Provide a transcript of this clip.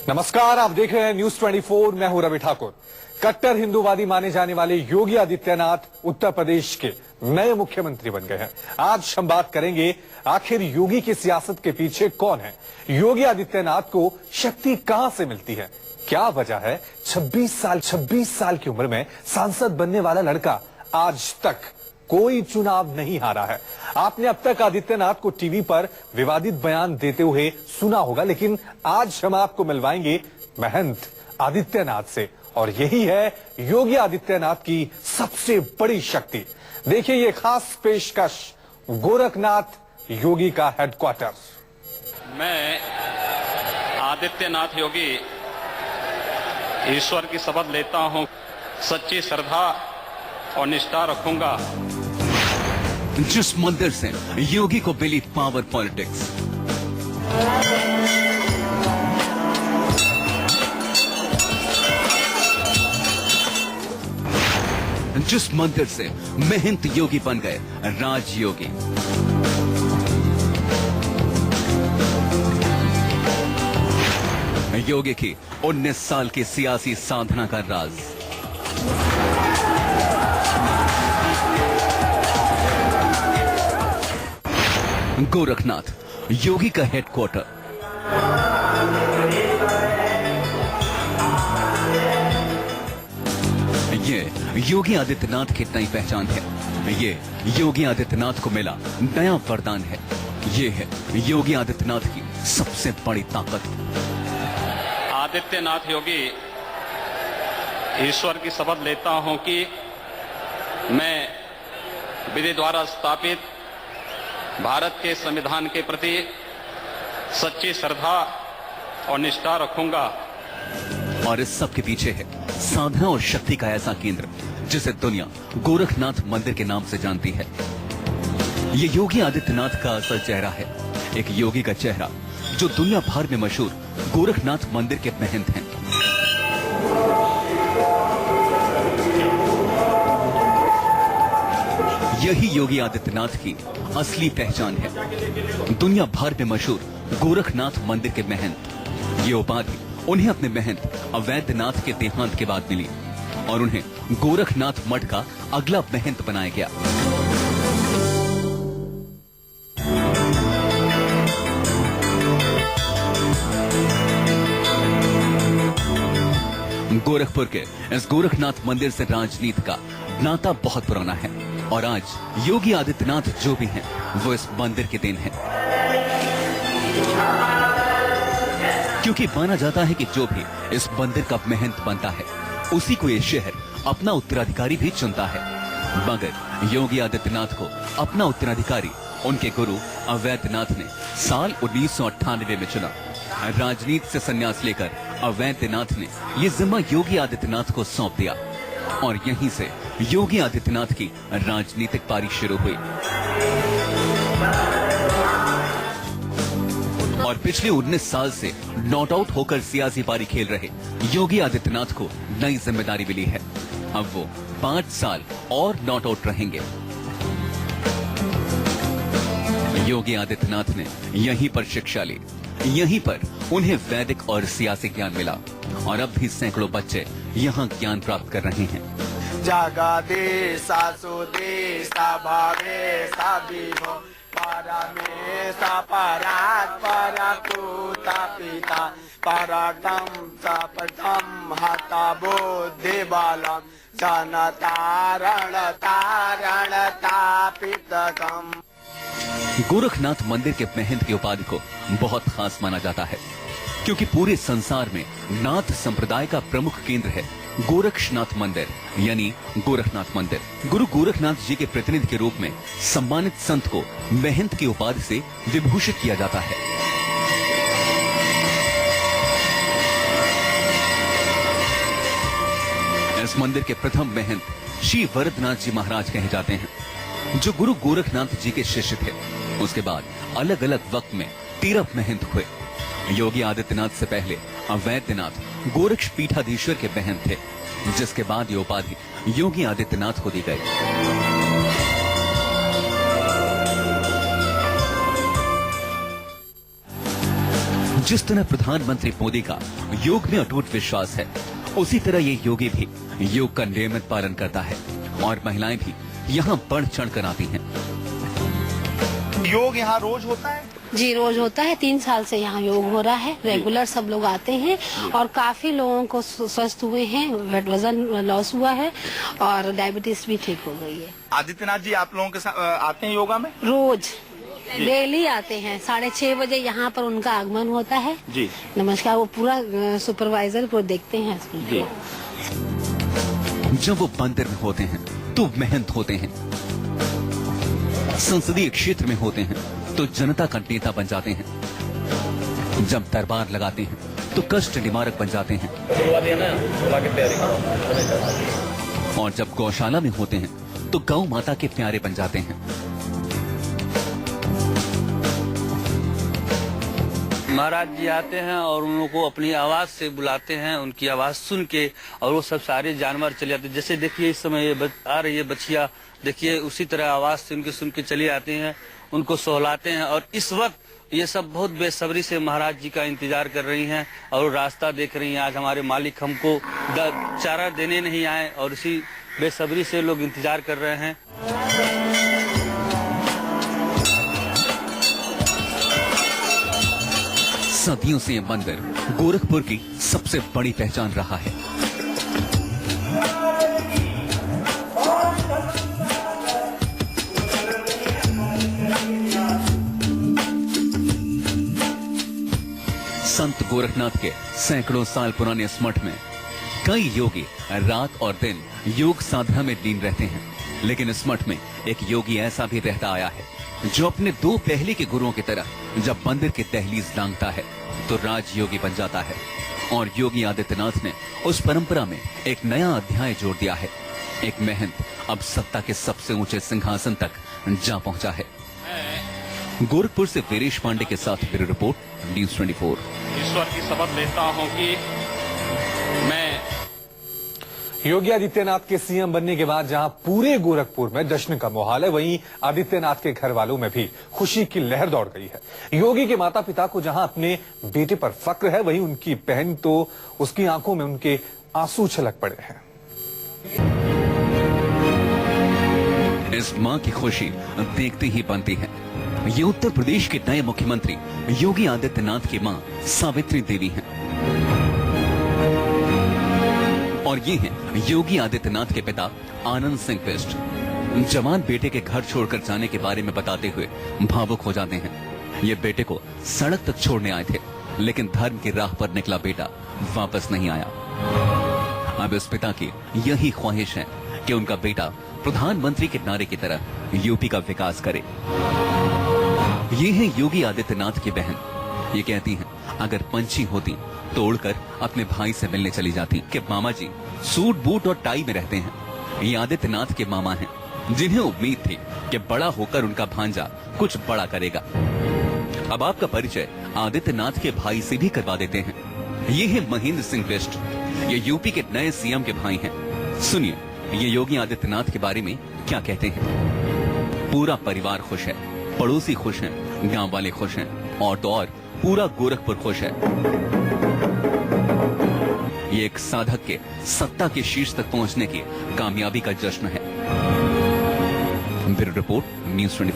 नमस्कार, आप देख रहे हैं न्यूज 24। मैं हूं रवि ठाकुर। कट्टर हिंदूवादी माने जाने वाले योगी आदित्यनाथ उत्तर प्रदेश के नए मुख्यमंत्री बन गए हैं। आज हम बात करेंगे आखिर योगी की सियासत के पीछे कौन है, योगी आदित्यनाथ को शक्ति कहां से मिलती है, क्या वजह है 26 साल की उम्र में सांसद बनने वाला लड़का आज तक कोई चुनाव नहीं हारा है। आपने अब तक आदित्यनाथ को टीवी पर विवादित बयान देते हुए सुना होगा, लेकिन आज हम आपको मिलवाएंगे महंत आदित्यनाथ से, और यही है योगी आदित्यनाथ की सबसे बड़ी शक्ति। देखिए ये खास पेशकश, गोरखनाथ योगी का हेडक्वार्टर। मैं आदित्यनाथ योगी ईश्वर की शपथ लेता हूं, सच्ची श्रद्धा और निष्ठा रखूंगा। जिस मंदिर से योगी को मिली पावर पॉलिटिक्स, जिस मंदिर से महंत योगी बन गए राजयोगी, योगी की 19 साल की सियासी साधना का राज। गोरखनाथ योगी का हेडक्वार्टर। ये योगी आदित्यनाथ की नई पहचान है। ये योगी आदित्यनाथ को मिला नया वरदान है। ये है योगी आदित्यनाथ की सबसे बड़ी ताकत। आदित्यनाथ योगी ईश्वर की शपथ लेता हूं कि मैं विधि द्वारा स्थापित भारत के संविधान के प्रति सच्ची श्रद्धा और निष्ठा रखूंगा। और इस सब के पीछे है साधना और शक्ति का ऐसा केंद्र जिसे दुनिया गोरखनाथ मंदिर के नाम से जानती है। ये योगी आदित्यनाथ का असल चेहरा है, एक योगी का चेहरा जो दुनिया भर में मशहूर गोरखनाथ मंदिर के महंत हैं। यही योगी आदित्यनाथ की असली पहचान है। दुनिया भर में मशहूर गोरखनाथ मंदिर के महंत। ये उपाधि उन्हें अपने महंत अवैधनाथ के देहांत के बाद मिली और उन्हें गोरखनाथ मठ का अगला महंत बनाया गया। गोरखपुर के इस गोरखनाथ मंदिर से राजनीति का नाता बहुत पुराना है और आज योगी आदित्यनाथ जो भी हैं वो इस मंदिर के देन हैं। क्योंकि माना जाता है कि जो भी इस मंदिर का महंत बनता है उसी को ये शहर अपना उत्तराधिकारी भी चुनता है। मगर योगी आदित्यनाथ को अपना उत्तराधिकारी उनके गुरु अवैधनाथ ने साल 1998 में चुना। राजनीति से संन्यास लेकर अवैधनाथ ने ये जिम्मा योगी आदित्यनाथ को सौंप दिया और यहीं से योगी आदित्यनाथ की राजनीतिक पारी शुरू हुई। और पिछले 19 साल से नॉट आउट होकर सियासी पारी खेल रहे योगी आदित्यनाथ को नई जिम्मेदारी मिली है। अब वो 5 साल और नॉट आउट रहेंगे। योगी आदित्यनाथ ने यहीं पर शिक्षा ली, यहीं पर उन्हें वैदिक और सियासी ज्ञान मिला और अब भी सैकड़ों बच्चे यहाँ ज्ञान प्राप्त कर रहे हैं। जगदीशा सुदेशा भावेशा विभो परमेशा परात् पराकुता पिता परतम सपथम हता बुद्धि बलम जनतारण तारण तापितकम। गोरखनाथ मंदिर के महंत की उपाधि को बहुत खास माना जाता है क्योंकि पूरे संसार में नाथ संप्रदाय का प्रमुख केंद्र है गोरक्षनाथ मंदिर यानी गोरखनाथ मंदिर। गुरु गोरखनाथ जी के प्रतिनिधि के रूप में सम्मानित संत को महंत की उपाधि से विभूषित किया जाता है। इस मंदिर के प्रथम महंत श्री वरदनाथ जी महाराज कहे जाते हैं, जो गुरु गोरखनाथ जी के शिष्य थे। उसके बाद अलग अलग वक्त में 13 महंत हुए। योगी आदित्यनाथ से पहले अवैधनाथ गोरक्ष पीठाधीश्वर के महंत थे, जिसके बाद ये उपाधि योगी आदित्यनाथ को दी गई। जिस तरह प्रधानमंत्री मोदी का योग में अटूट विश्वास है, उसी तरह ये योगी भी योग का नियमित पालन करता है और महिलाएं भी यहाँ बढ़ चढ़ कर आती हैं। योग यहाँ रोज होता है? जी रोज होता है। 3 साल से यहाँ योग हो रहा है। रेगुलर सब लोग आते हैं और काफी लोगों को स्वस्थ हुए हैं, वजन लॉस हुआ है और डायबिटीज भी ठीक हो गई है। आदित्यनाथ जी आप लोगों के साथ आते हैं योगा में? रोज डेली आते हैं। 6:30 बजे यहाँ पर उनका आगमन होता है। जी नमस्कार। वो पूरा सुपरवाइजर को देखते हैं जी। जब वो मंदिर में होते हैं तो मेहनत होते हैं, संसदीय क्षेत्र में होते हैं तो जनता का नेता बन जाते हैं, जब दरबार लगाते हैं तो कष्ट निवारक बन जाते हैं, और जब गौशाला में होते हैं तो गौ माता के प्यारे बन जाते हैं। महाराज जी आते हैं और उन लोगों को अपनी आवाज से बुलाते हैं, उनकी आवाज सुन के, और वो सब सारे जानवर चले जाते हैं। जैसे देखिए इस समय ये आ रही है बछिया, देखिए उसी तरह आवाज से उनके सुन के चले आते हैं, उनको सहलाते हैं। और इस वक्त ये सब बहुत बेसब्री से महाराज जी का इंतजार कर रही हैं और रास्ता देख रही हैं। आज हमारे मालिक हमको चारा देने नहीं आए और इसी बेसब्री से लोग इंतजार कर रहे हैं। सदियों से ये मंदिर गोरखपुर की सबसे बड़ी पहचान रहा है। संत गोरखनाथ के सैकड़ों साल पुराने इस मठ में कई योगी रात और दिन योग साधना में लीन रहते हैं, लेकिन इस मठ में एक योगी ऐसा भी रहता आया है जो अपने 2 पहले के गुरुओं की तरह जब मंदिर की दहलीज लांघता है तो राजयोगी बन जाता है। और योगी आदित्यनाथ ने उस परंपरा में एक नया अध्याय जोड़ दिया है। एक महंत अब सत्ता के सबसे ऊंचे सिंहासन तक जा पहुंचा है। गोरखपुर से वीरेश पांडे के साथ ब्यूरो रिपोर्ट, न्यूज़ 24। ईश्वर की शपथ लेता हूं कि मैं योगी आदित्यनाथ के सीएम बनने के बाद जहां पूरे गोरखपुर में जश्न का माहौल है, वहीं आदित्यनाथ के घर वालों में भी खुशी की लहर दौड़ गई है। योगी के माता पिता को जहां अपने बेटे पर फक्र है, वहीं उनकी बहन तो उसकी आंखों में उनके आंसू छलक पड़े हैं। इस मां की खुशी देखते ही बनती है। ये उत्तर प्रदेश के नए मुख्यमंत्री योगी आदित्यनाथ की मां सावित्री देवी हैं। और ये हैं योगी आदित्यनाथ के पिता आनंद सिंह बिष्ट। जवान बेटे के घर छोड़कर जाने के बारे में बताते हुए भावुक हो जाते हैं। ये बेटे को सड़क तक छोड़ने आए थे, लेकिन धर्म की राह पर निकला बेटा वापस नहीं आया। अब इस पिता की यही ख्वाहिश है कि उनका बेटा प्रधानमंत्री के नारे की तरह यूपी का विकास करे। ये है योगी आदित्यनाथ की बहन। ये कहती हैं, अगर पंछी होती तो उड़कर अपने भाई से मिलने चली जाती कि मामा जी सूट बूट और टाई में रहते हैं। ये आदित्यनाथ के मामा हैं, जिन्हें उम्मीद थी कि बड़ा होकर उनका भांजा कुछ बड़ा करेगा। अब आपका परिचय आदित्यनाथ के भाई से भी करवा देते हैं। ये है महेंद्र सिंह बिष्ट। ये यूपी के नए सीएम के भाई हैं। सुनिए ये योगी आदित्यनाथ के बारे में क्या कहते हैं। पूरा परिवार खुश है, पड़ोसी खुश हैं, गांव वाले खुश हैं, और तो और पूरा गोरखपुर खुश है। ये एक साधक के सत्ता के शीर्ष तक पहुंचने की कामयाबी का जश्न है। Bureau report, news 24।